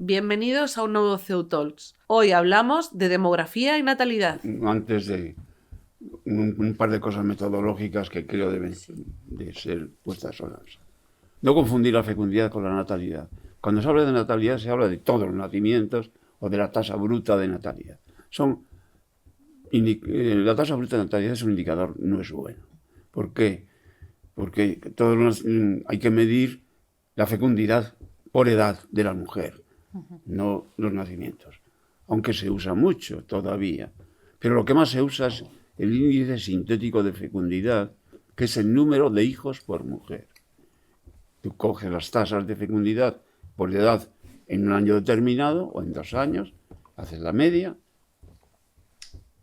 bienvenidos a un nuevo CEU Talks. Hoy hablamos de demografía y natalidad. Antes de un par de cosas metodológicas que creo deben de ser puestas solas. No confundir la fecundidad con la natalidad. Cuando se habla de natalidad se habla de todos los nacimientos o de la tasa bruta de natalidad. La tasa bruta de natalidad es un indicador, no es bueno. ¿Por qué? Porque hay que medir la fecundidad por edad de la mujer, no los nacimientos. Aunque se usa mucho todavía. Pero lo que más se usa es el índice sintético de fecundidad, que es el número de hijos por mujer. Tú coges las tasas de fecundidad por edad en un año determinado o en 2 años, haces la media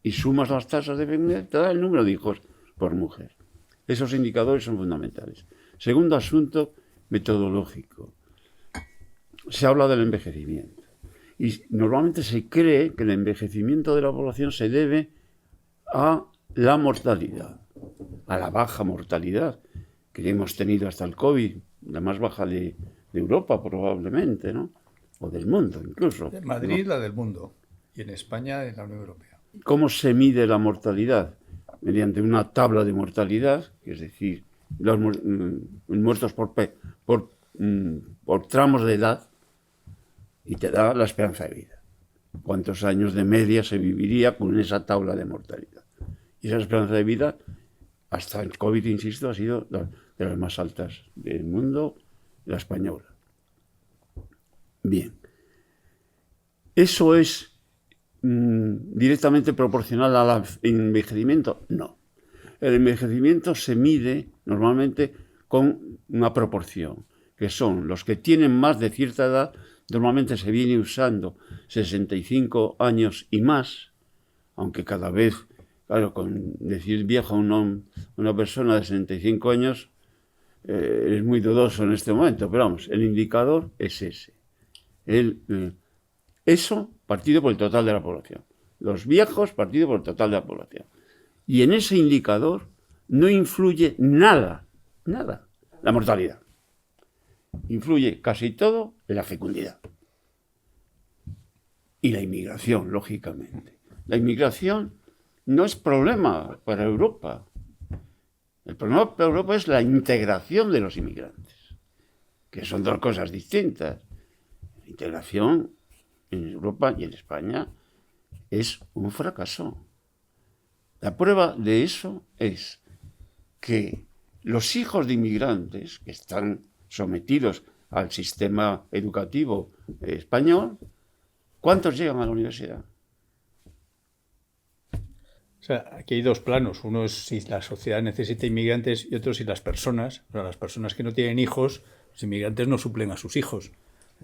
y sumas las tasas de fecundidad, te da el número de hijos por mujer. Esos indicadores son fundamentales. Segundo asunto metodológico. Se habla del envejecimiento. Y normalmente se cree que el envejecimiento de la población se debe a la mortalidad, a la baja mortalidad que hemos tenido hasta el COVID, la más baja de Europa probablemente, ¿no? O del mundo incluso. En Madrid, ¿no? La del mundo, y en España, en la Unión Europea. ¿Cómo se mide la mortalidad? Mediante una tabla de mortalidad, es decir, los muertos por tramos de edad, y te da la esperanza de vida. ¿Cuántos años de media se viviría con esa tabla de mortalidad? Y esa esperanza de vida, hasta el COVID, insisto, ha sido de las más altas del mundo, la española. Bien. ¿Eso es directamente proporcional al envejecimiento? No. El envejecimiento se mide normalmente con una proporción, que son los que tienen más de cierta edad. Normalmente se viene usando 65 años y más, aunque cada vez, claro, con decir viejo a una persona de 65 años es muy dudoso en este momento, pero vamos, el indicador es ese. Eso partido por el total de la población. Los viejos partido por el total de la población. Y en ese indicador no influye nada, la mortalidad. Influye casi todo en la fecundidad. Y la inmigración, lógicamente. La inmigración no es problema para Europa. El problema para Europa es la integración de los inmigrantes, que son 2 cosas distintas. La integración en Europa y en España es un fracaso. La prueba de eso es que los hijos de inmigrantes que están sometidos al sistema educativo español, ¿cuántos llegan a la universidad? O sea, aquí hay 2 planos. Uno es si la sociedad necesita inmigrantes y otro si las personas, o sea, las personas que no tienen hijos, los inmigrantes no suplen a sus hijos,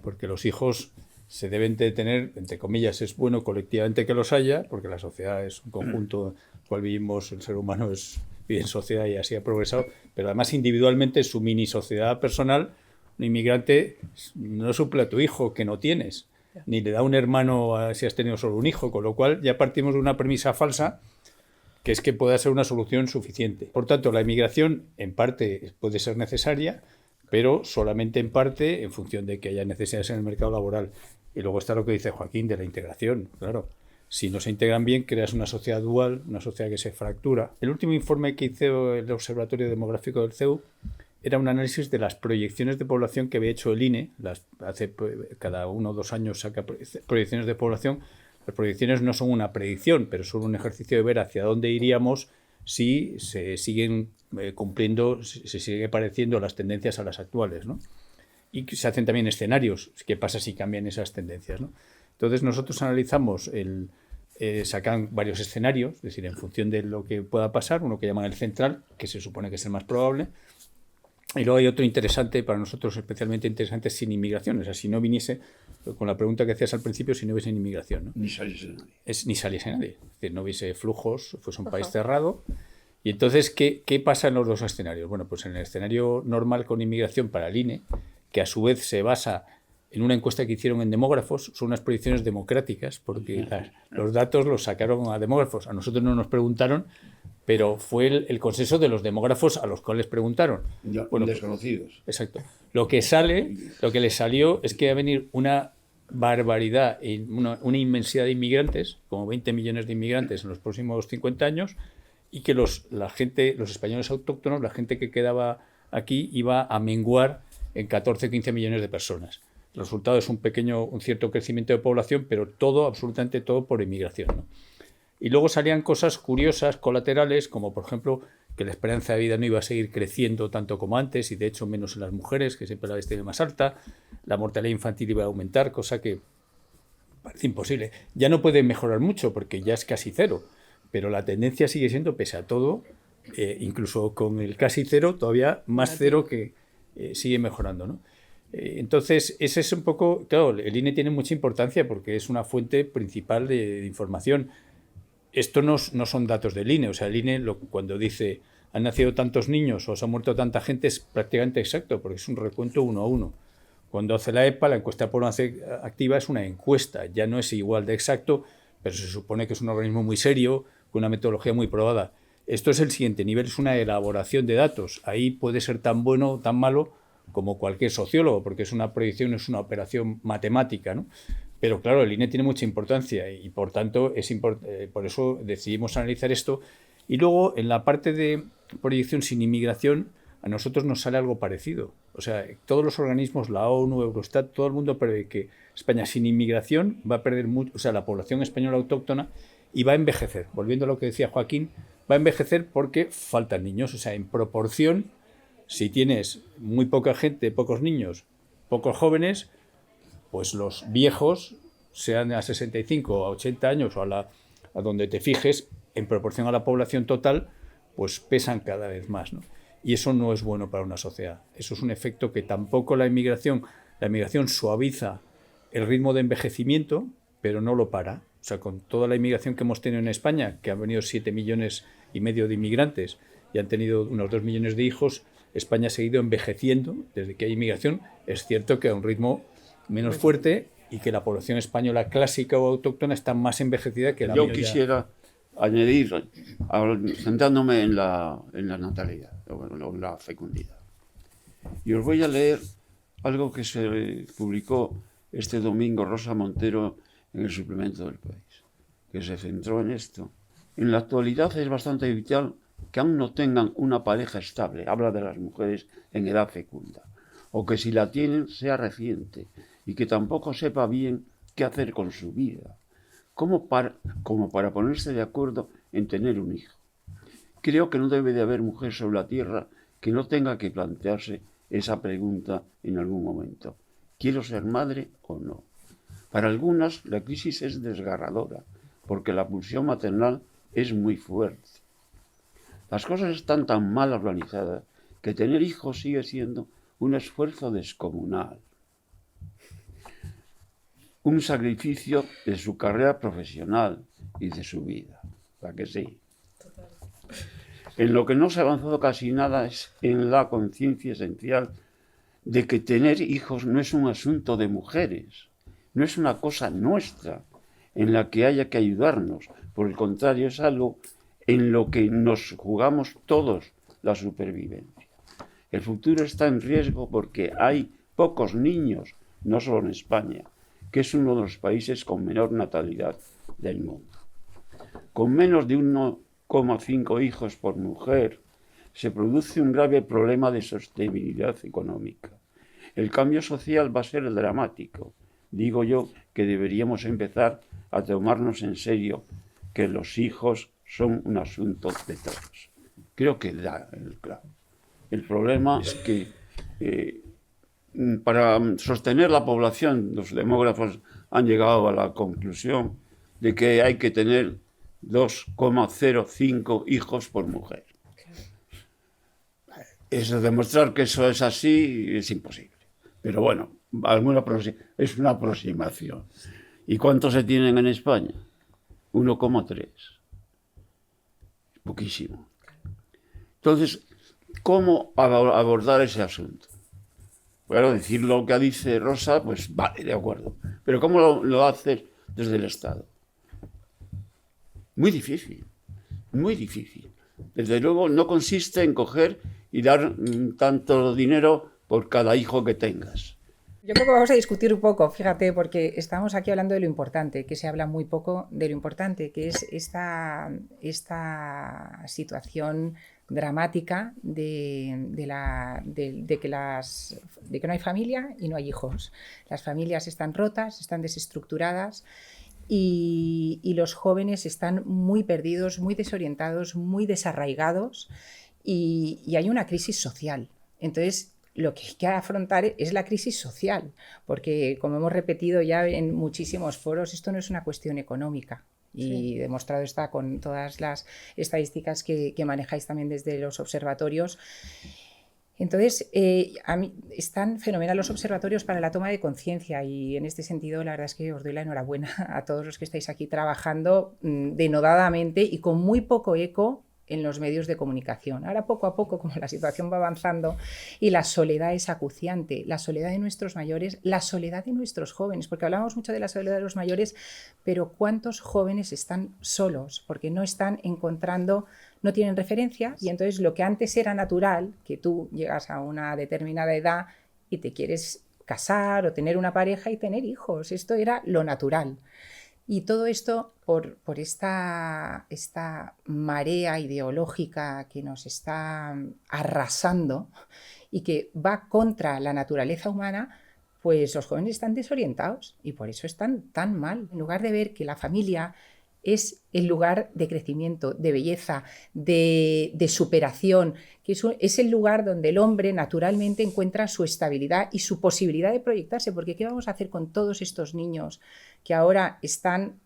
porque los hijos se deben de tener, entre comillas, es bueno colectivamente que los haya, porque la sociedad es un conjunto en el cual vivimos, el ser humano vive en sociedad y así ha progresado, pero además individualmente su mini sociedad personal, un inmigrante no suple a tu hijo que no tienes, ni le da un hermano si has tenido solo un hijo, con lo cual ya partimos de una premisa falsa, que es que pueda ser una solución suficiente. Por tanto, la inmigración en parte puede ser necesaria, pero solamente en parte en función de que haya necesidades en el mercado laboral. Y luego está lo que dice Joaquín de la integración, claro. Si no se integran bien, creas una sociedad dual, una sociedad que se fractura. El último informe que hizo el Observatorio Demográfico del CEU era un análisis de las proyecciones de población que había hecho el INE. Cada 1 o 2 años saca proyecciones de población. Las proyecciones no son una predicción, pero son un ejercicio de ver hacia dónde iríamos si se siguen cumpliendo, se sigue pareciendo las tendencias a las actuales, ¿no? Y se hacen también escenarios, qué pasa si cambian esas tendencias, ¿no? Entonces nosotros analizamos, sacan varios escenarios, es decir, en función de lo que pueda pasar, uno que llaman el central, que se supone que es el más probable, y luego hay otro interesante, para nosotros especialmente interesante, sin inmigración, o sea, si no viniese, con la pregunta que hacías al principio, si no hubiese inmigración, ¿no? Ni saliese nadie. Ni saliese nadie, es decir, no hubiese flujos, fuese un país cerrado. Y entonces, ¿qué pasa en los 2 escenarios? Bueno, pues en el escenario normal con inmigración para el INE, que a su vez se basa en una encuesta que hicieron en demógrafos, son unas proyecciones democráticas, porque los datos los sacaron a demógrafos. A nosotros no nos preguntaron, pero fue el consenso de los demógrafos a los cuales preguntaron. Bueno, desconocidos. Exacto. Lo que les salió es que va a venir una barbaridad, una inmensidad de inmigrantes, como 20 millones de inmigrantes en los próximos 50 años, y que los españoles autóctonos, la gente que quedaba aquí, iba a menguar en 14 o 15 millones de personas. El resultado es un cierto crecimiento de población, pero todo, absolutamente todo, por inmigración, ¿no? Y luego salían cosas curiosas, colaterales, como por ejemplo que la esperanza de vida no iba a seguir creciendo tanto como antes, y de hecho menos en las mujeres, que siempre la tienen más alta, la mortalidad infantil iba a aumentar, cosa que parece imposible. Ya no puede mejorar mucho porque ya es casi cero, pero la tendencia sigue siendo, pese a todo, incluso con el casi cero, todavía más cero, que sigue mejorando, ¿no? Entonces, ese es un poco, claro, el INE tiene mucha importancia porque es una fuente principal de información. Esto no son datos del INE, o sea, el INE cuando dice han nacido tantos niños o se ha muerto tanta gente es prácticamente exacto, porque es un recuento 1 a 1. Cuando hace la EPA, la encuesta de población activa, es una encuesta, ya no es igual de exacto, pero se supone que es un organismo muy serio, con una metodología muy probada. Esto es el siguiente nivel, es una elaboración de datos. Ahí puede ser tan bueno o tan malo como cualquier sociólogo, porque es una proyección, es una operación matemática, ¿no? Pero claro, el INE tiene mucha importancia y por tanto por eso decidimos analizar esto. Y luego, en la parte de proyección sin inmigración, a nosotros nos sale algo parecido. O sea, todos los organismos, la ONU, Eurostat, todo el mundo prevé que España sin inmigración va a perder mucho, o sea, la población española autóctona, y va a envejecer. Volviendo a lo que decía Joaquín, va a envejecer porque faltan niños. O sea, en proporción, si tienes muy poca gente, pocos niños, pocos jóvenes, pues los viejos, sean a 65 o a 80 años o a donde te fijes, en proporción a la población total, pues pesan cada vez más, ¿no? Y eso no es bueno para una sociedad. Eso es un efecto que tampoco la inmigración suaviza el ritmo de envejecimiento, pero no lo para. O sea, con toda la inmigración que hemos tenido en España, que han venido 7,5 millones de inmigrantes y han tenido unos 2 millones de hijos, España ha seguido envejeciendo desde que hay inmigración. Es cierto que a un ritmo menos fuerte y que la población española clásica o autóctona está más envejecida que la Yo quisiera añadir, centrándome en la natalidad, o en la fecundidad. Y os voy a leer algo que se publicó este domingo Rosa Montero en el suplemento del País, que se centró en esto. En la actualidad es bastante vital que aún no tengan una pareja estable, habla de las mujeres en edad fecunda, o que si la tienen sea reciente, y que tampoco sepa bien qué hacer con su vida, como para ponerse de acuerdo en tener un hijo. Creo que no debe de haber mujer sobre la tierra que no tenga que plantearse esa pregunta en algún momento. ¿Quiero ser madre o no? Para algunas la crisis es desgarradora, porque la pulsión maternal es muy fuerte. Las cosas están tan mal organizadas que tener hijos sigue siendo un esfuerzo descomunal, un sacrificio de su carrera profesional y de su vida. ¿Para que sí? En lo que no se ha avanzado casi nada es en la conciencia esencial de que tener hijos no es un asunto de mujeres, no es una cosa nuestra en la que haya que ayudarnos. Por el contrario, es algo en lo que nos jugamos todos la supervivencia. El futuro está en riesgo porque hay pocos niños, no solo en España, que es uno de los países con menor natalidad del mundo. Con menos de 1,5 hijos por mujer, se produce un grave problema de sostenibilidad económica. El cambio social va a ser dramático. Digo yo que deberíamos empezar a tomarnos en serio que los hijos son un asunto de todos. Creo que da el clavo. El problema es que para sostener la población, los demógrafos han llegado a la conclusión de que hay que tener 2,05 hijos por mujer. Eso, demostrar que eso es así es imposible. Pero bueno, es una aproximación. ¿Y cuántos se tienen en España? 1,3. Poquísimo. Entonces, ¿cómo abordar ese asunto? Bueno, decir lo que dice Rosa, pues vale, de acuerdo. Pero ¿cómo lo haces desde el Estado? Muy difícil, muy difícil. Desde luego no consiste en coger y dar tanto dinero por cada hijo que tengas. Yo creo que vamos a discutir un poco, fíjate, porque estamos aquí hablando de lo importante, que se habla muy poco de lo importante, que es esta situación dramática de que no hay familia y no hay hijos. Las familias están rotas, están desestructuradas y los jóvenes están muy perdidos, muy desorientados, muy desarraigados y hay una crisis social. Entonces, lo que hay que afrontar es la crisis social, porque como hemos repetido ya en muchísimos foros, esto no es una cuestión económica. Y demostrado está con todas las estadísticas que manejáis también desde los observatorios. Entonces, a mí están fenomenales los observatorios para la toma de conciencia y en este sentido la verdad es que os doy la enhorabuena a todos los que estáis aquí trabajando denodadamente y con muy poco eco en los medios de comunicación. Ahora poco a poco, como la situación va avanzando y la soledad es acuciante, la soledad de nuestros mayores, la soledad de nuestros jóvenes, porque hablamos mucho de la soledad de los mayores, pero ¿cuántos jóvenes están solos? Porque no están encontrando, no tienen referencias y entonces lo que antes era natural, que tú llegas a una determinada edad y te quieres casar o tener una pareja y tener hijos, esto era lo natural. Y todo esto por esta marea ideológica que nos está arrasando y que va contra la naturaleza humana, pues los jóvenes están desorientados y por eso están tan mal. En lugar de ver que la familia es el lugar de crecimiento, de belleza, de superación, que es el lugar donde el hombre naturalmente encuentra su estabilidad y su posibilidad de proyectarse, porque ¿qué vamos a hacer con todos estos niños que ahora están,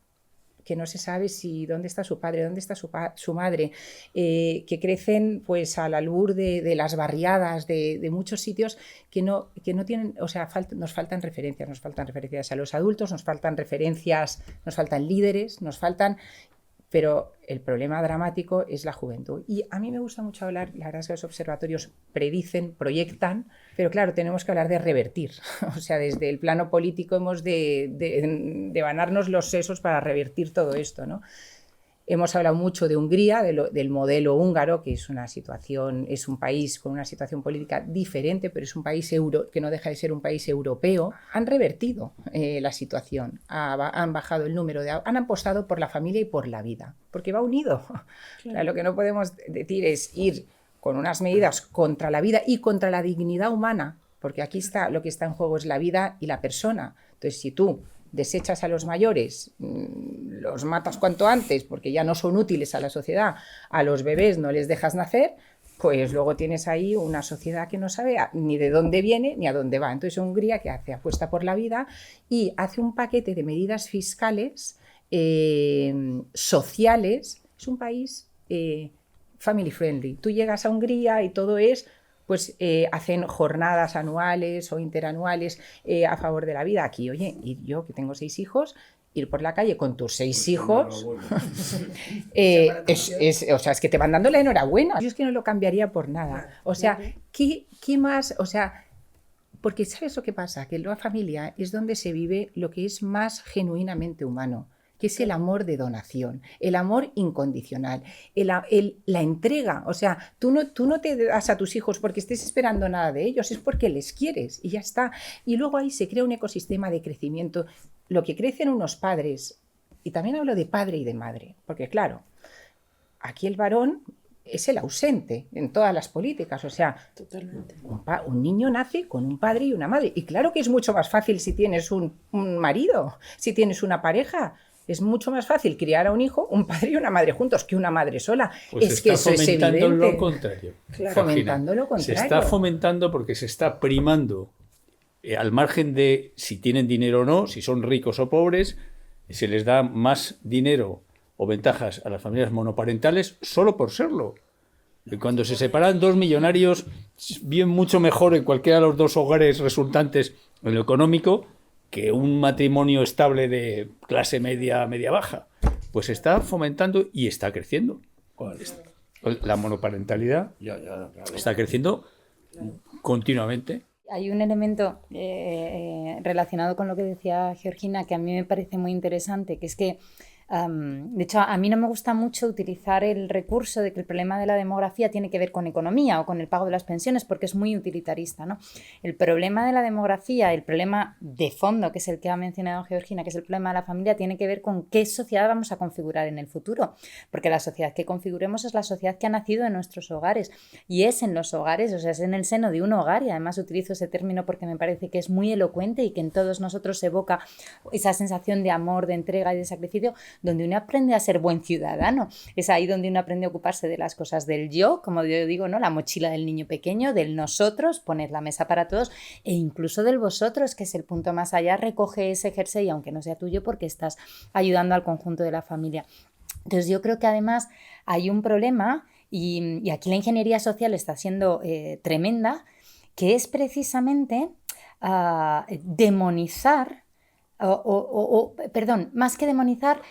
que no se sabe si dónde está su padre, dónde está su madre, que crecen pues al albur de las barriadas, de muchos sitios que no tienen, o sea, nos faltan referencias a los adultos, nos faltan referencias, nos faltan líderes, pero el problema dramático es la juventud. Y a mí me gusta mucho hablar, la verdad es que los observatorios predicen, proyectan, pero claro, tenemos que hablar de revertir. O sea, desde el plano político hemos de ganarnos los sesos para revertir todo esto, ¿no? Hemos hablado mucho de Hungría, del modelo húngaro, que es un país con una situación política diferente, pero es un país que no deja de ser un país europeo. Han revertido la situación, han bajado el número han apostado por la familia y por la vida, porque va unido. Claro. O sea, lo que no podemos decir es ir con unas medidas contra la vida y contra la dignidad humana, porque aquí lo que está en juego es la vida y la persona. Entonces, si tú desechas a los mayores, los matas cuanto antes porque ya no son útiles a la sociedad, a los bebés no les dejas nacer, pues luego tienes ahí una sociedad que no sabe ni de dónde viene ni a dónde va. Entonces Hungría, que hace? Apuesta por la vida y hace un paquete de medidas fiscales, sociales. Es un país family friendly. Tú llegas a Hungría y todo es... pues hacen jornadas anuales o interanuales a favor de la vida. Aquí, oye, y yo que tengo 6 hijos, ir por la calle con tus 6 hijos, o sea, es que te van dando la enhorabuena. Yo es que no lo cambiaría por nada. O sea, ¿qué más? O sea, porque ¿sabes lo que pasa? Que la familia es donde se vive lo que es más genuinamente humano, que es el amor de donación, el amor incondicional, la entrega. O sea, tú no te das a tus hijos porque estés esperando nada de ellos, es porque les quieres y ya está. Y luego ahí se crea un ecosistema de crecimiento, lo que crecen unos padres, y también hablo de padre y de madre, porque claro, aquí el varón es el ausente en todas las políticas, o sea, totalmente. Un niño nace con un padre y una madre, y claro que es mucho más fácil si tienes un marido, si tienes una pareja. Es mucho más fácil criar a un hijo, un padre y una madre juntos, que una madre sola. Pues es que eso es evidente. Lo contrario. Claro. Fomentando lo contrario. Se está fomentando porque se está primando, al margen de si tienen dinero o no, si son ricos o pobres, se les da más dinero o ventajas a las familias monoparentales solo por serlo. Y cuando se separan 2 millonarios, bien mucho mejor en cualquiera de los 2 hogares resultantes en lo económico que un matrimonio estable de clase media, media-baja. Pues está fomentando y está creciendo. La monoparentalidad está creciendo continuamente. Hay un elemento relacionado con lo que decía Georgina que a mí me parece muy interesante, que es que De hecho, a mí no me gusta mucho utilizar el recurso de que el problema de la demografía tiene que ver con economía o con el pago de las pensiones, porque es muy utilitarista, ¿no? El problema de la demografía, el problema de fondo, que es el que ha mencionado Georgina, que es el problema de la familia, tiene que ver con qué sociedad vamos a configurar en el futuro, porque la sociedad que configuremos es la sociedad que ha nacido en nuestros hogares, y es en los hogares, o sea, es en el seno de un hogar, y además utilizo ese término porque me parece que es muy elocuente y que en todos nosotros evoca esa sensación de amor, de entrega y de sacrificio, donde uno aprende a ser buen ciudadano. Es ahí donde uno aprende a ocuparse de las cosas del yo, como yo digo, ¿no? La mochila del niño pequeño, del nosotros, poner la mesa para todos, e incluso del vosotros, que es el punto más allá, recoge ese jersey, aunque no sea tuyo, porque estás ayudando al conjunto de la familia. Entonces yo creo que además hay un problema, y aquí la ingeniería social está siendo tremenda, que es precisamente demonizar, perdón, más que demonizar,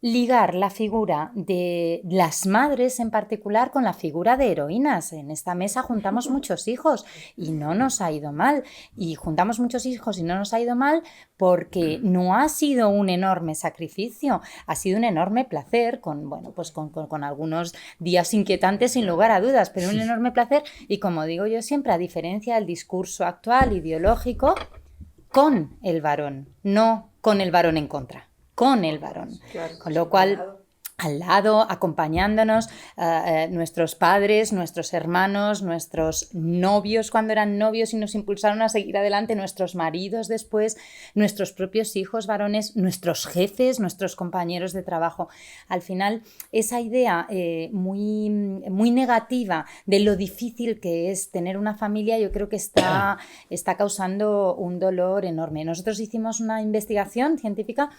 ligar la figura de las madres en particular con la figura de heroínas. En esta mesa juntamos muchos hijos y no nos ha ido mal. Y juntamos muchos hijos y no nos ha ido mal porque no ha sido un enorme sacrificio, ha sido un enorme placer, con algunos días inquietantes sin lugar a dudas, pero un enorme placer. Y como digo yo siempre, a diferencia del discurso actual ideológico, con el varón, no con el varón en contra, con el varón. Claro, con lo cual, al lado, acompañándonos, nuestros padres, nuestros hermanos, nuestros novios cuando eran novios y nos impulsaron a seguir adelante, nuestros maridos después, nuestros propios hijos varones, nuestros jefes, nuestros compañeros de trabajo. Al final, esa idea muy, muy negativa de lo difícil que es tener una familia, yo creo que está causando un dolor enorme. Nosotros hicimos una investigación científica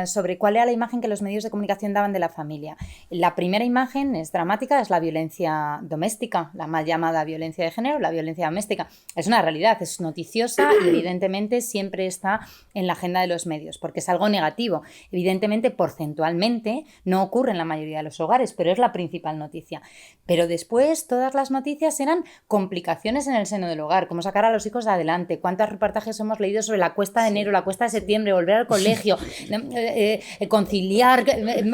sobre cuál era la imagen que los medios de comunicación daban de la familia. La primera imagen es dramática, es la violencia doméstica, la mal llamada violencia de género, la violencia doméstica. Es una realidad, es noticiosa y evidentemente siempre está en la agenda de los medios, porque es algo negativo. Evidentemente, porcentualmente, no ocurre en la mayoría de los hogares, pero es la principal noticia. Pero después, todas las noticias eran complicaciones en el seno del hogar, cómo sacar a los hijos adelante, cuántos reportajes hemos leído sobre la cuesta de enero, la cuesta de septiembre, volver al colegio, conciliar,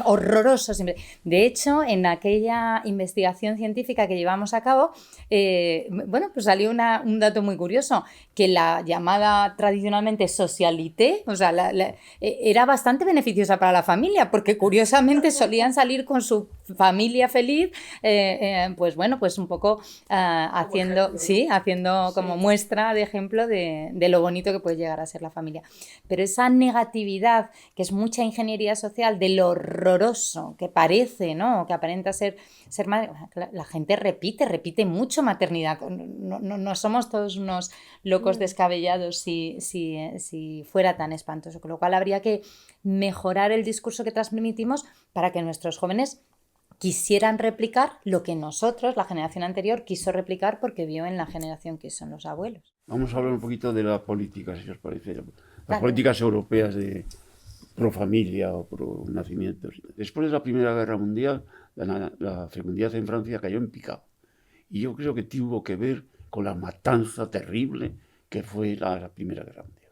horroroso siempre. De hecho, en aquella investigación científica que llevamos a cabo, pues salió un dato muy curioso, que la llamada tradicionalmente socialité, o sea, era bastante beneficiosa para la familia, porque curiosamente solían salir con su familia feliz, pues un poco haciendo como muestra de ejemplo de lo bonito que puede llegar a ser la familia. Pero esa negatividad, que es mucha ingeniería social, de lo horroroso que parece, ¿no? Que aparenta ser madre, la gente repite mucho maternidad. No somos todos unos locos descabellados si fuera tan espantoso, con lo cual habría que mejorar el discurso que transmitimos para que nuestros jóvenes quisieran replicar lo que nosotros, la generación anterior, quiso replicar porque vio en la generación que son los abuelos. Vamos a hablar un poquito de la política, si os parece. Las políticas europeas de pro familia o pro nacimiento. Después de la Primera Guerra Mundial, la fecundidad en Francia cayó en picado. Y yo creo que tuvo que ver con la matanza terrible que fue la Primera Guerra Mundial.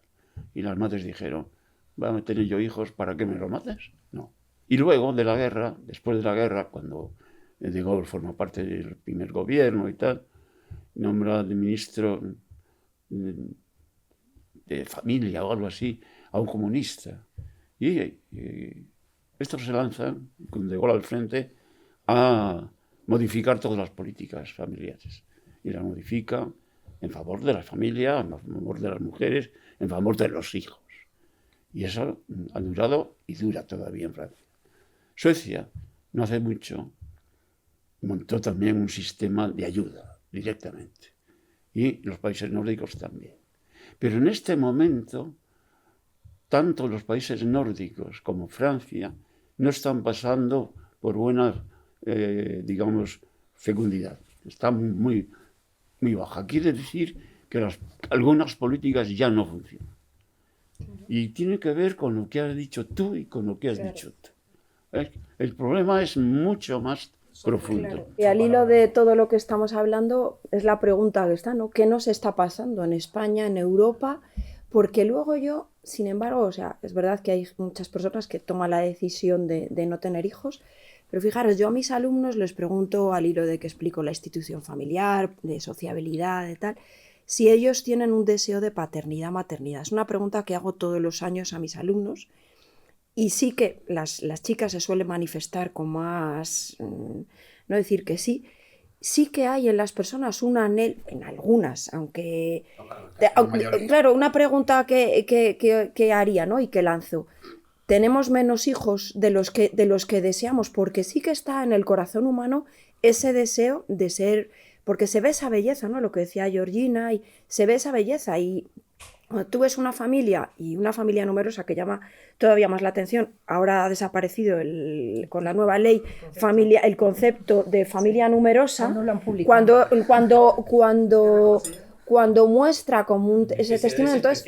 Y las madres dijeron, ¿voy a tener yo hijos para que me lo mates? No. Y luego de la guerra, después de la guerra, cuando De Gaulle forma parte del primer gobierno y tal, nombra de ministro de familia o algo así a un comunista. Y estos se lanzan, con De Gaulle al frente, a modificar todas las políticas familiares. Y las modifica en favor de la familia, en favor de las mujeres, en favor de los hijos. Y eso ha durado y dura todavía en Francia. Suecia, no hace mucho, montó también un sistema de ayuda directamente. Y los países nórdicos también. Pero en este momento, tanto los países nórdicos como Francia no están pasando por buena, fecundidad. Está muy, muy baja. Quiere decir que algunas políticas ya no funcionan. Y tiene que ver con lo que has dicho tú y con lo que has dicho tú. El problema es mucho más profundo. Claro. Y al hilo de todo lo que estamos hablando es la pregunta que está, ¿no? ¿Qué nos está pasando en España, en Europa? Porque luego yo sin embargo, o sea, es verdad que hay muchas personas que toman la decisión de no tener hijos, pero fijaros, yo a mis alumnos les pregunto, al hilo de que explico la institución familiar, de sociabilidad, de tal, si ellos tienen un deseo de paternidad, maternidad. Es una pregunta que hago todos los años a mis alumnos, y sí que las chicas se suelen manifestar con más, no decir que sí, sí que hay en las personas un anhelo, en algunas, aunque claro, una pregunta que haría, ¿no? Y que lanzo. Tenemos menos hijos de los que deseamos, porque sí que está en el corazón humano ese deseo de ser, porque se ve esa belleza, ¿no? Lo que decía Georgina, y se ve esa belleza, y cuando tú ves una familia, y una familia numerosa, que llama todavía más la atención. Ahora ha desaparecido con la nueva ley el concepto de familia numerosa, no lo han publicado. cuando muestra como ese testimonio, entonces,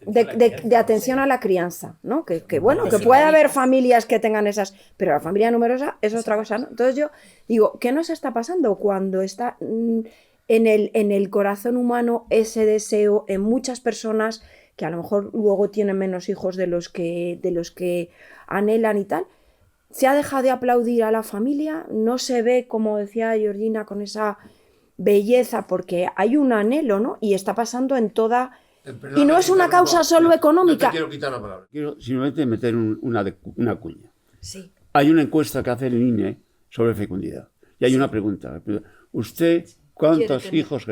de atención a la crianza, ¿no? Que bueno, que puede haber familias que tengan esas, pero la familia numerosa es otra cosa, ¿no? Entonces yo digo, ¿qué nos está pasando cuando está en el corazón humano ese deseo en muchas personas que a lo mejor luego tienen menos hijos de los que anhelan y tal? Se ha dejado de aplaudir a la familia, no se ve, como decía Georgina, con esa belleza, porque hay un anhelo, ¿no? Y está pasando en toda... y no es una causa solo económica. No te quiero quitar la palabra. Quiero simplemente meter una cuña. Sí. Hay una encuesta que hace el INE sobre fecundidad. Y hay una pregunta. ¿Usted cuántos hijos?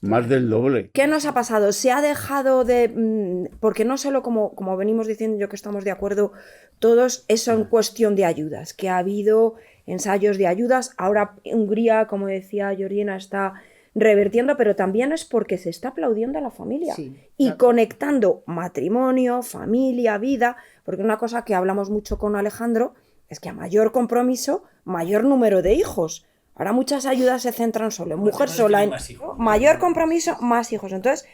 Más del doble. ¿Qué nos ha pasado? Se ha dejado de... porque no solo, como venimos diciendo, yo que estamos de acuerdo todos, es en cuestión de ayudas, que ha habido ensayos de ayudas. Ahora Hungría, como decía Georgina, está revertiendo, pero también es porque se está aplaudiendo a la familia. Sí, y claro. conectando matrimonio, familia, vida, porque una cosa que hablamos mucho con Alejandro es que a mayor compromiso, mayor número de hijos. Ahora muchas ayudas se centran solo en mujer sola, en mayor compromiso, más hijos. Entonces,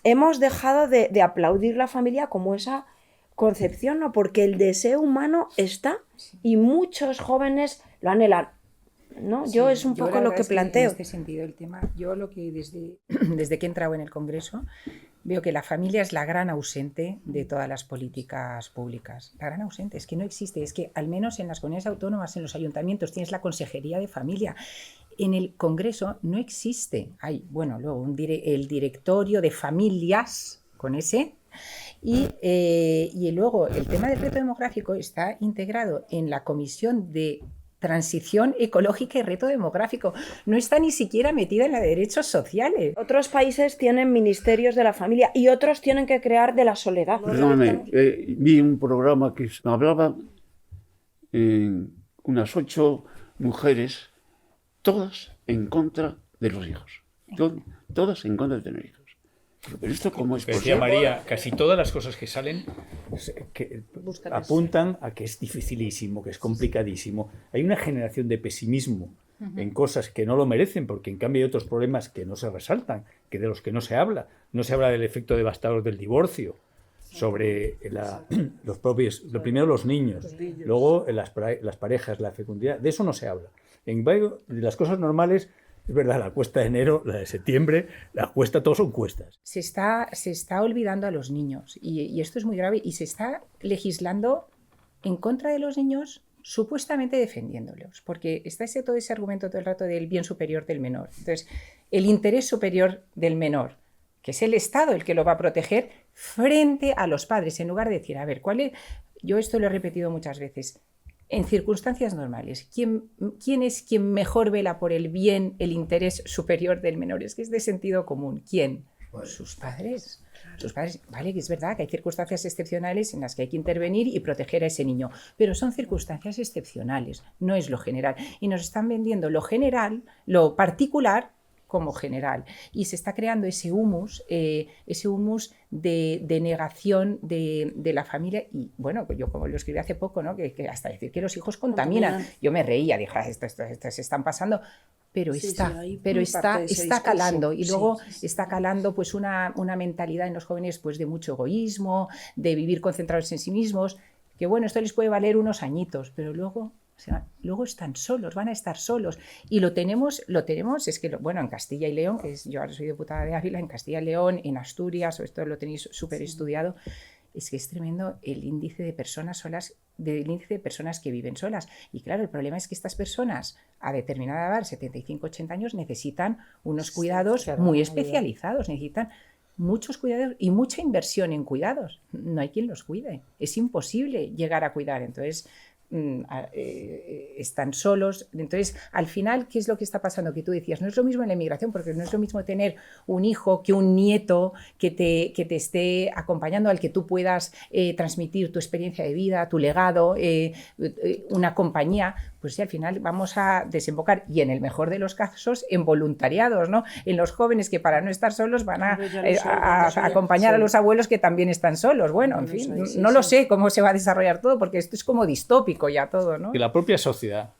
hemos dejado de aplaudir la familia como esa concepción, ¿no? Porque el deseo humano está y muchos jóvenes lo anhelan, ¿no? Yo es un Yo poco la lo verdad que es planteo. en este sentido el tema, yo lo que desde que he entrado en el Congreso veo que la familia es la gran ausente de todas las políticas públicas. La gran ausente, es que no existe, es que al menos en las comunidades autónomas, en los ayuntamientos, tienes la Consejería de Familia. En el Congreso no existe. Hay, bueno, luego el directorio de familias, con ese, y luego el tema del reto demográfico está integrado en la Comisión de Transición Ecológica y Reto Demográfico. No está ni siquiera metida en la de Derechos Sociales. Otros países tienen ministerios de la familia y otros tienen que crear de la soledad. Perdóname, vi un programa que hablaba unas 8 mujeres, todas en contra de los hijos. Todas en contra de tener hijos. Pero esto, ¿cómo es Que decía posible? María, casi todas las cosas que salen que apuntan a que es dificilísimo, que es complicadísimo. Hay una generación de pesimismo en cosas que no lo merecen, porque en cambio hay otros problemas que no se resaltan, que de los que no se habla. No se habla del efecto devastador del divorcio sobre los propios, lo primero los niños, luego las parejas, la fecundidad. De eso no se habla. En cambio, de las cosas normales, es verdad, la cuesta de enero, la de septiembre, la cuesta, todos son cuestas. Se está olvidando a los niños y esto es muy grave y se está legislando en contra de los niños, supuestamente defendiéndolos, porque está todo ese argumento todo el rato del bien superior del menor. Entonces, el interés superior del menor, que es el Estado el que lo va a proteger frente a los padres, en lugar de decir, a ver, ¿cuál es? Yo esto lo he repetido muchas veces. En circunstancias normales, ¿quién es quien mejor vela por el bien, el interés superior del menor? Es que es de sentido común. ¿Quién? Sus padres. Sus padres. Vale, que es verdad que hay circunstancias excepcionales en las que hay que intervenir y proteger a ese niño, pero son circunstancias excepcionales, no es lo general. Y nos están vendiendo lo general, lo particular, como general. Y se está creando ese humus de negación de la familia. Y bueno, yo como lo escribí hace poco, ¿no? que hasta decir que los hijos contaminan. Yo me reía, dije, esto se están pasando. Pero está calando. Y luego está calando pues una mentalidad en los jóvenes pues de mucho egoísmo, de vivir concentrados en sí mismos, que bueno, esto les puede valer unos añitos, pero luego... O sea, luego están solos, van a estar solos. Y lo tenemos, es que, bueno, en Castilla y León, yo ahora soy diputada de Ávila, en Castilla y León, en Asturias, esto lo tenéis súper estudiado, es que es tremendo el índice de personas solas, del índice de personas que viven solas. Y claro, el problema es que estas personas a determinada edad, 75, 80 años, necesitan unos cuidados muy especializados, necesitan muchos cuidados y mucha inversión en cuidados. No hay quien los cuide. Es imposible llegar a cuidar. Entonces, están solos. Entonces, al final, ¿qué es lo que está pasando? Que tú decías, no es lo mismo en la inmigración, porque no es lo mismo tener un hijo que un nieto que te esté acompañando, al que tú puedas transmitir tu experiencia de vida, tu legado, una compañía. Pues sí, al final vamos a desembocar, y en el mejor de los casos, en voluntariados, ¿no? En los jóvenes que para no estar solos van a acompañar a los abuelos que también están solos. Bueno, en fin, no lo sé cómo se va a desarrollar todo, porque esto es como distópico ya todo, ¿no? Que la propia sociedad...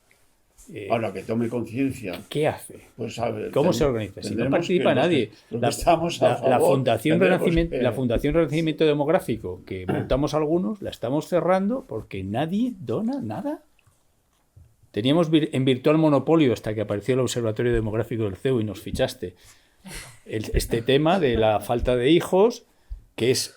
Ahora que tome conciencia. ¿Qué hace? Pues a ver, ¿Cómo se organiza? Si no participa nadie. La Fundación Renacimiento Demográfico, que montamos algunos, la estamos cerrando porque nadie dona nada. Teníamos en virtual monopolio hasta que apareció el Observatorio Demográfico del CEU y nos fichaste este tema de la falta de hijos, que es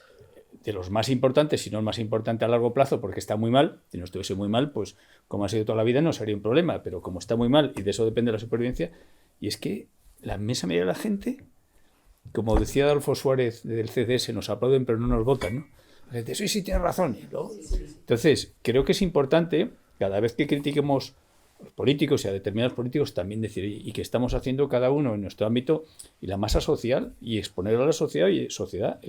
de los más importantes, si no el más importante a largo plazo, porque está muy mal. Si no estuviese muy mal, pues como ha sido toda la vida no sería un problema, pero como está muy mal y de eso depende la supervivencia, y es que la inmensa mayoría de la gente, como decía Adolfo Suárez del CDS, nos aplauden pero no nos votan, ¿no? La gente, sí, tienes razón. Entonces, creo que es importante, cada vez que critiquemos a los políticos y a determinados políticos, también decir, y que estamos haciendo cada uno en nuestro ámbito, y la masa social, y exponerlo a la sociedad, y sociedad,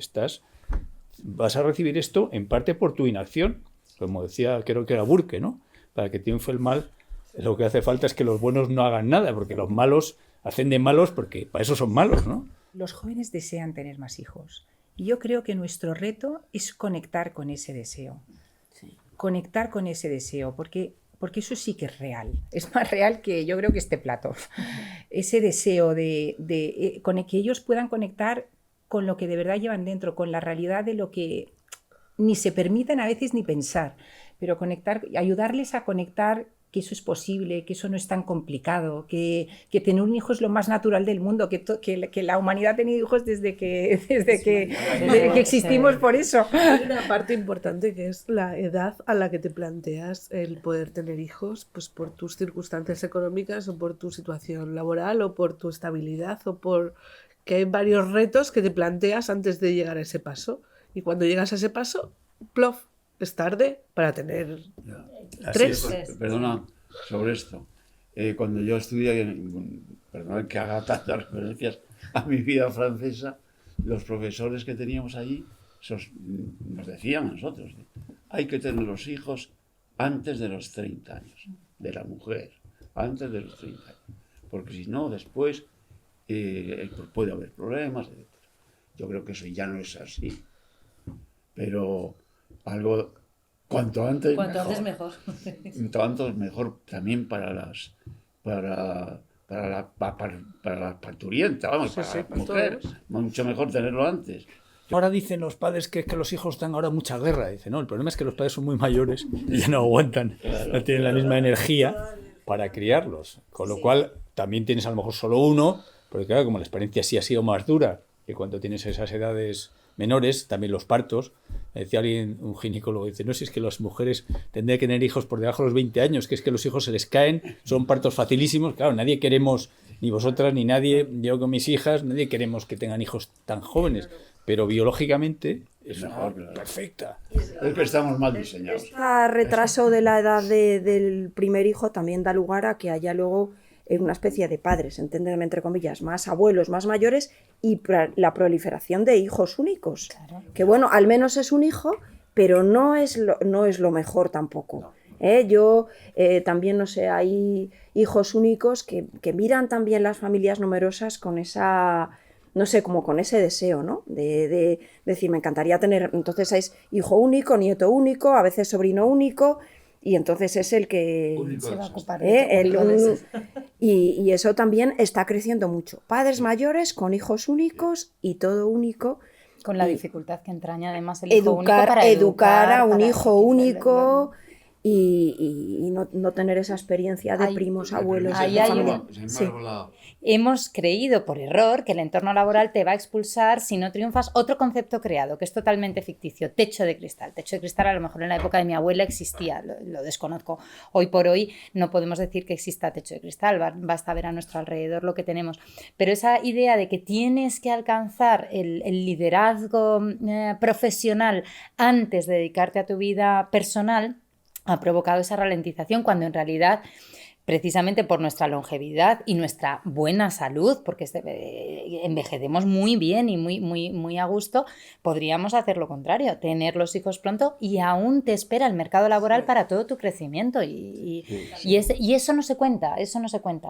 vas a recibir esto en parte por tu inacción, como decía, creo que era Burke, ¿no? Para que triunfe el mal, lo que hace falta es que los buenos no hagan nada, porque los malos hacen de malos porque para eso son malos, ¿no? Los jóvenes desean tener más hijos. Y yo creo que nuestro reto es conectar con ese deseo. Sí. Conectar con ese deseo, porque eso sí que es real. Es más real que yo creo que este plato. Ese deseo con que ellos puedan conectar con lo que de verdad llevan dentro, con la realidad de lo que ni se permiten a veces ni pensar, pero ayudarles a conectar que eso es posible, que eso no es tan complicado, que tener un hijo es lo más natural del mundo, que la humanidad ha tenido hijos desde que existimos por eso. Hay una parte importante que es la edad a la que te planteas el poder tener hijos, pues por tus circunstancias económicas o por tu situación laboral o por tu estabilidad o por que hay varios retos que te planteas antes de llegar a ese paso. Y cuando llegas a ese paso, plof, es tarde para tener 3. Perdona, sobre esto. Cuando yo estudié, perdona que haga tantas referencias a mi vida francesa, los profesores que teníamos allí nos decían a nosotros, hay que tener los hijos antes de los 30 años, de la mujer, antes de los 30 años, porque si no, después puede haber problemas, etc. Yo creo que eso ya no es así, pero algo cuanto antes mejor. Cuanto antes mejor también para las parturientas, vamos, para las mujeres. Mucho mejor tenerlo antes. Ahora dicen los padres que es que los hijos dan ahora mucha guerra. Dicen, no, el problema es que los padres son muy mayores y ya no aguantan, no tienen la misma energía para criarlos. Con lo cual también tienes a lo mejor solo uno, porque claro, como la experiencia sí ha sido más dura que cuando tienes esas edades menores, también los partos. Decía alguien, un ginecólogo, dice, no, si es que las mujeres tendrían que tener hijos por debajo de los 20 años, que es que los hijos se les caen, son partos facilísimos. Claro, nadie queremos, ni vosotras ni nadie, yo con mis hijas, nadie queremos que tengan hijos tan jóvenes, pero biológicamente es mejor, claro. Perfecta. Es que estamos mal diseñados. Este retraso de la edad del primer hijo también da lugar a que haya luego una especie de padres, entenderme entre comillas, más abuelos, más mayores, y la proliferación de hijos únicos. Claro. Que bueno, al menos es un hijo, pero no es lo mejor tampoco. Yo también, no sé, hay hijos únicos que miran también las familias numerosas con esa, no sé, como con ese deseo, ¿no? De decir, me encantaría tener, entonces es hijo único, nieto único, a veces sobrino único, y entonces es el que se va a ocupar y eso también está creciendo mucho. Padres mayores con hijos únicos y todo único. Con la dificultad que entraña además el hijo único para educar a un hijo único y no tener esa experiencia de Ay, primos, abuelos, ahí de hay familia. Sin embargo, Hemos creído por error que el entorno laboral te va a expulsar si no triunfas. Otro concepto creado que es totalmente ficticio, techo de cristal. Techo de cristal a lo mejor en la época de mi abuela existía, lo desconozco. Hoy por hoy no podemos decir que exista techo de cristal, basta ver a nuestro alrededor lo que tenemos. Pero esa idea de que tienes que alcanzar el liderazgo profesional antes de dedicarte a tu vida personal ha provocado esa ralentización, cuando en realidad, precisamente por nuestra longevidad y nuestra buena salud, porque envejecemos muy bien y muy a gusto, podríamos hacer lo contrario, tener los hijos pronto y aún te espera el mercado laboral para todo tu crecimiento. Y eso no se cuenta,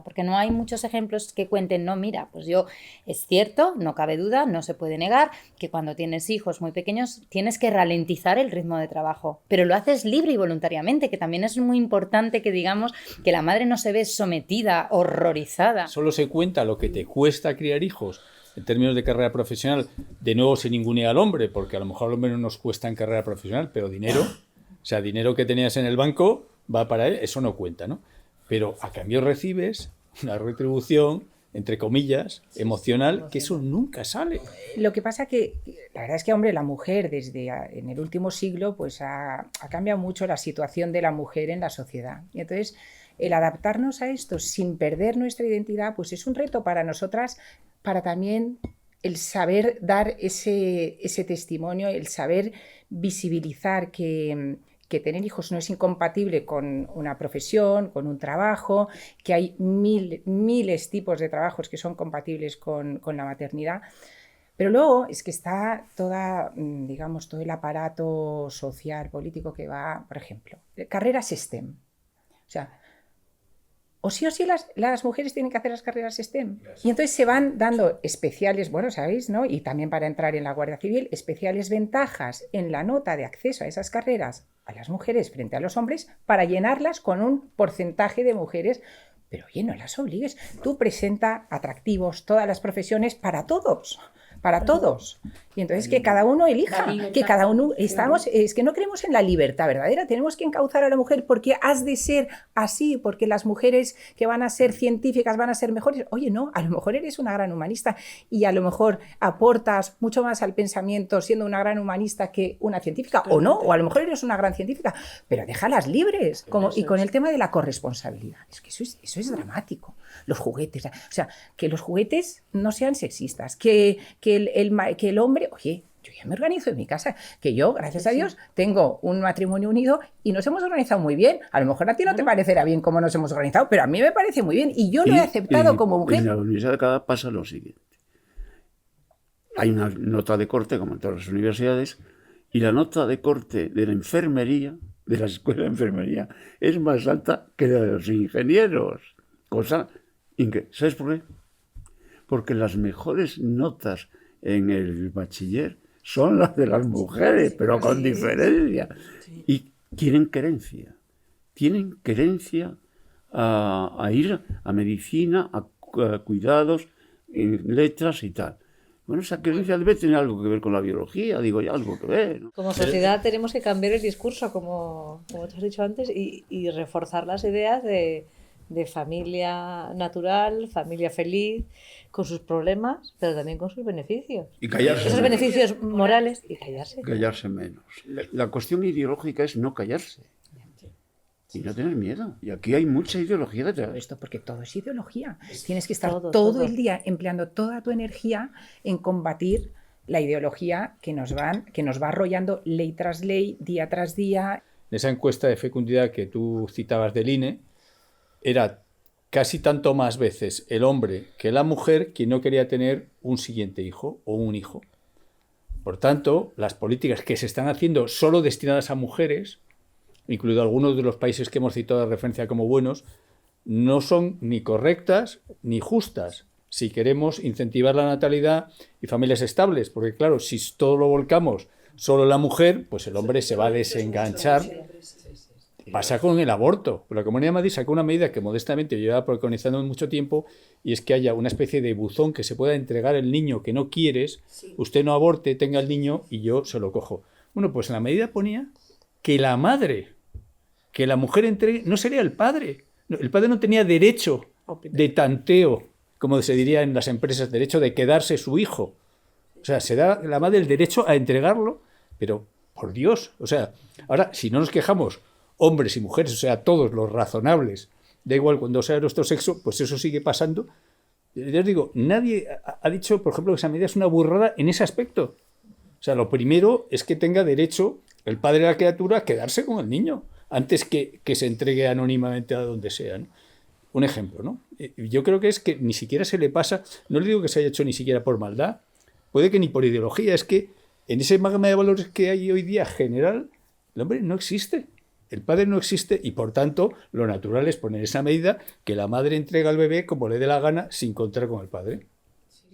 porque no hay muchos ejemplos que cuenten, no, mira, pues yo, es cierto, no cabe duda, no se puede negar que cuando tienes hijos muy pequeños tienes que ralentizar el ritmo de trabajo, pero lo haces libre y voluntariamente, que también es muy importante que digamos que la madre no se ve sometida, horrorizada. Solo se cuenta lo que te cuesta criar hijos en términos de carrera profesional, de nuevo se ningunea al hombre, porque a lo mejor al hombre no nos cuesta en carrera profesional, pero dinero, o sea, dinero que tenías en el banco va para él, eso no cuenta, ¿no? Pero a cambio recibes una retribución, entre comillas, emocional, que eso nunca sale. Lo que pasa que, la verdad es que, hombre, la mujer desde en el último siglo pues ha cambiado mucho la situación de la mujer en la sociedad. Y entonces, el adaptarnos a esto sin perder nuestra identidad, pues es un reto para nosotras, para también el saber dar ese testimonio, el saber visibilizar que tener hijos no es incompatible con una profesión, con un trabajo, que hay miles tipos de trabajos que son compatibles con la maternidad. Pero luego es que está digamos, todo el aparato social, político que va, por ejemplo, carreras STEM. O sea, o sí las mujeres tienen que hacer las carreras STEM. Y entonces se van dando especiales, bueno, ¿sabéis, no? Y también para entrar en la Guardia Civil, especiales ventajas en la nota de acceso a esas carreras a las mujeres frente a los hombres para llenarlas con un porcentaje de mujeres. Pero oye, no las obligues. Tú presenta atractivos todas las profesiones para todos. Para todos. Y entonces que cada uno elija, que cada uno es que no creemos en la libertad verdadera, tenemos que encauzar a la mujer porque has de ser así, porque las mujeres que van a ser científicas van a ser mejores. Oye, no, a lo mejor eres una gran humanista y a lo mejor aportas mucho más al pensamiento siendo una gran humanista que una científica, o no, o a lo mejor eres una gran científica, pero déjalas libres. Y con el tema de la corresponsabilidad, es que eso es dramático. Los juguetes, o sea, que los juguetes no sean sexistas, que el hombre, oye, yo ya me organizo en mi casa, que yo, gracias a Dios, tengo un matrimonio unido y nos hemos organizado muy bien. A lo mejor a ti no te parecerá bien cómo nos hemos organizado, pero a mí me parece muy bien y yo lo he aceptado como mujer. En la Universidad de Alcalá pasa lo siguiente. Hay una nota de corte, como en todas las universidades, y la nota de corte de la enfermería, de la escuela de enfermería, es más alta que la de los ingenieros. Cosa increíble. ¿Sabes por qué? Porque las mejores notas en el bachiller son las de las mujeres, pero con diferencia. Y tienen querencia a ir a medicina, a cuidados, en letras y tal. Bueno, esa querencia debe tener algo que ver con la biología, digo ya, algo que ver, ¿no? Como sociedad tenemos que cambiar el discurso, como te has dicho antes, y reforzar las ideas de familia natural, familia feliz, con sus problemas, pero también con sus beneficios. Y callarse. Esos beneficios morales y callarse. Callarse menos. La cuestión ideológica es no callarse. Y no tener miedo. Y aquí hay mucha ideología detrás. Esto, porque todo es ideología. Tienes que estar todo el día empleando toda tu energía en combatir la ideología que nos va arrollando ley tras ley, día tras día. En esa encuesta de fecundidad que tú citabas del INE, era casi tanto más veces el hombre que la mujer quien no quería tener un siguiente hijo o un hijo. Por tanto, las políticas que se están haciendo solo destinadas a mujeres, incluido algunos de los países que hemos citado de referencia como buenos, no son ni correctas ni justas si queremos incentivar la natalidad y familias estables. Porque claro, si todo lo volcamos solo en la mujer, pues el hombre se va a desenganchar. Pasa con el aborto. La Comunidad de Madrid sacó una medida que modestamente yo llevaba preconizando mucho tiempo, y es que haya una especie de buzón que se pueda entregar el niño que no quieres, usted no aborte, tenga el niño y yo se lo cojo. Bueno, pues la medida ponía que la madre que la mujer entregue, no sería el padre. El padre no tenía derecho de tanteo, como se diría en las empresas, derecho de quedarse su hijo. O sea, se da la madre el derecho a entregarlo, pero por Dios. O sea, ahora, si no nos quejamos, hombres y mujeres, o sea, todos los razonables, da igual cuando sea nuestro sexo, pues eso sigue pasando. Ya os digo, nadie ha dicho, por ejemplo, que esa medida es una burrada en ese aspecto. O sea, lo primero es que tenga derecho el padre de la criatura a quedarse con el niño, antes que se entregue anónimamente a donde sea, ¿no? Un ejemplo, ¿no? Yo creo que es que ni siquiera se le pasa, no le digo que se haya hecho ni siquiera por maldad, puede que ni por ideología, es que en ese magma de valores que hay hoy día general, el hombre no existe. El padre no existe y, por tanto, lo natural es poner esa medida que la madre entrega al bebé como le dé la gana sin contar con el padre.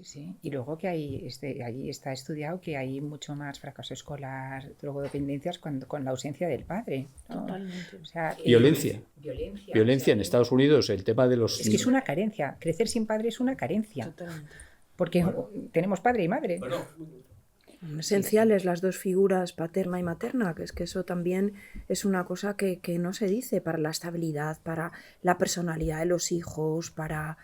Sí. Y luego que allí está estudiado que hay mucho más fracaso escolar, drogodependencias con la ausencia del padre, ¿no? Totalmente. O sea, Violencia. o sea, en Estados Unidos, el tema de los... es que es una carencia. Crecer sin padre es una carencia. Totalmente. Porque tenemos padre y madre. Esenciales las dos figuras, paterna y materna, que es que eso también es una cosa que no se dice para la estabilidad, para la personalidad de los hijos, para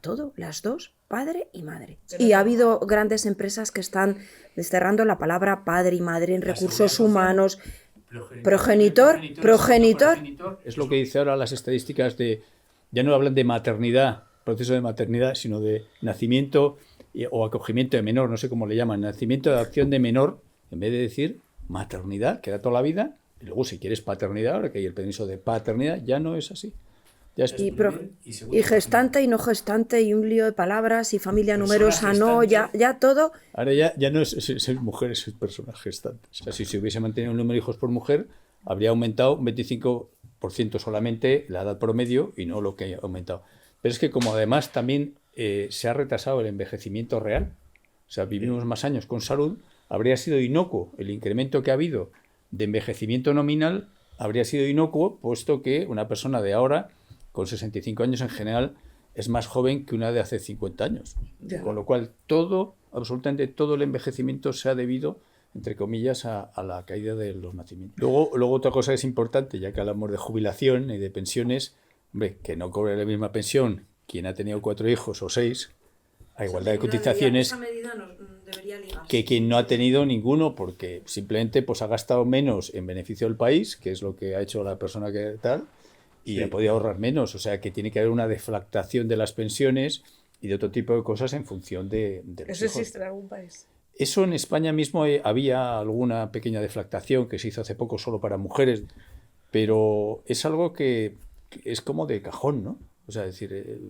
todo, las dos, padre y madre. Y ha habido grandes empresas que están desterrando la palabra padre y madre en recursos humanos. Progenitor. Es lo que dice ahora las estadísticas de... Ya no hablan de maternidad, proceso de maternidad, sino de nacimiento o acogimiento de menor, no sé cómo le llaman, nacimiento de adopción de menor, en vez de decir maternidad, que da toda la vida, y luego si quieres paternidad, ahora que hay el permiso de paternidad, ya no es así. Ya es Y gestante y no gestante y un lío de palabras y familia numerosa, no, ya todo. Ahora ya no es mujer, es persona gestante. O sea, si se hubiese mantenido un número de hijos por mujer, habría aumentado un 25% solamente la edad promedio y no lo que ha aumentado. Pero es que como además también se ha retrasado el envejecimiento real, o sea, vivimos más años con salud, habría sido inocuo el incremento que ha habido de envejecimiento nominal, habría sido inocuo, puesto que una persona de ahora, con 65 años en general, es más joven que una de hace 50 años. Ya. Con lo cual, absolutamente todo el envejecimiento se ha debido, entre comillas, a la caída de los nacimientos. Luego otra cosa que es importante, ya que hablamos de jubilación y de pensiones, hombre, que no cobre la misma pensión quien ha tenido 4 hijos o 6, a igualdad de cotizaciones, que quien no ha tenido ninguno, porque simplemente pues ha gastado menos en beneficio del país, que es lo que ha hecho la persona que tal, y ha podido ahorrar menos. O sea que tiene que haber una deflactación de las pensiones y de otro tipo de cosas en función de los ¿Eso hijos. existe en algún país? Eso en España mismo había alguna pequeña deflactación que se hizo hace poco solo para mujeres, pero es algo que es como de cajón, ¿no? O sea, es decir,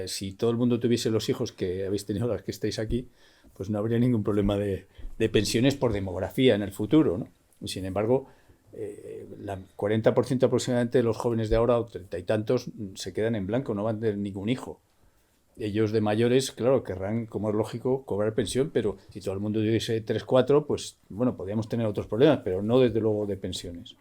si todo el mundo tuviese los hijos que habéis tenido, las que estáis aquí, pues no habría ningún problema de pensiones por demografía en el futuro, ¿no? Sin embargo, el 40% aproximadamente de los jóvenes de ahora, o 30 y tantos, se quedan en blanco, no van a tener ningún hijo. Ellos de mayores, claro, querrán, como es lógico, cobrar pensión, pero si todo el mundo tuviese 3, 4, pues bueno, podríamos tener otros problemas, pero no desde luego de pensiones.